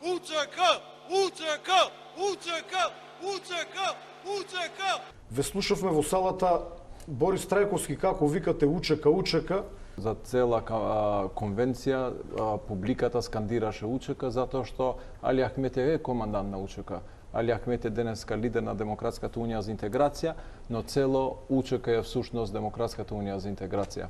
УЦК, УЦК, УЦК, УЦК, УЦК. Ве слушавме во салата Борис Трајковски како викате УЧК, УЧК. За цела конвенција публиката скандираше УЧК затоа што Али Ахмет е командант на УЧК. Али Ахмет е денеска лидер на Демократската унија за интеграција, но цело УЧК е всушност Демократската унија за интеграција.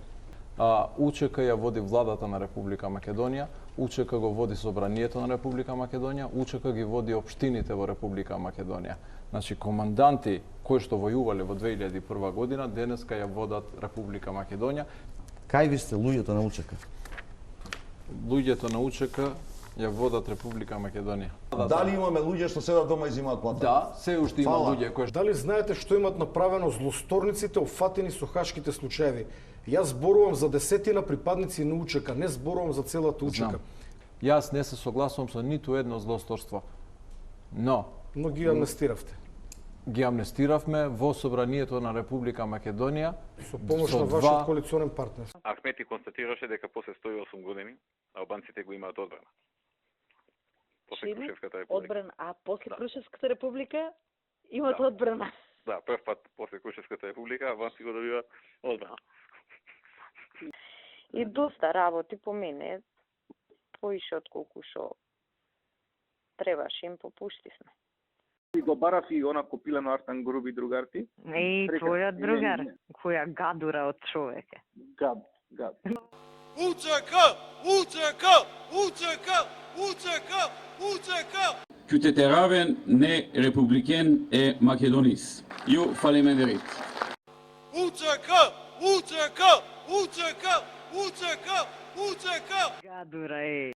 УЧК ја води владата на Република Македонија, УЧК го води собранието на Република Македонија, УЧК ги води општините во Република Македонија. Значи, команданти кои што војувале во 2001 година, денеска ја водат Република Македонија. Кај ви сте луѓето на УЧК? Луѓето на УЧК ја водат Република Македонија. Дали имаме луѓе што седат дома и земаат плата? Да, се уште има луѓе кои Дали знаете што имат направено злосторниците опфатени со хашките случаеви? Јас зборувам за десетина припадници на УЧК, не зборувам за целата УЧК. Знам. Јас не се согласувам со ниту едно злосторство. Но ги амнестиравте. Ги амнестиравме во собранието на Република Македонија Со помош на вашиот коалиционен партнер. Ахмети констатираше дека после 108 години албанците го имаат одбрана. После Крушевската република. Одбрана, а после Крушевската република имаат одбрана. Да, прв пат после Крушевската република албанци го добиваат одбрана. И доста работи по мене, поише од колку што требаше им попуштивме. Го барав и она копилено Артан Груби другарти. Твојот другар, која гадура од човек е. Гад. УЦК, УЦК, УЦК, УЦК, УЦК. Kyteteravän ne republiken e Makedonis. Ju faleminderit. УЦК, УЦК, УЦК, УЦК, УЦК. Гадура е.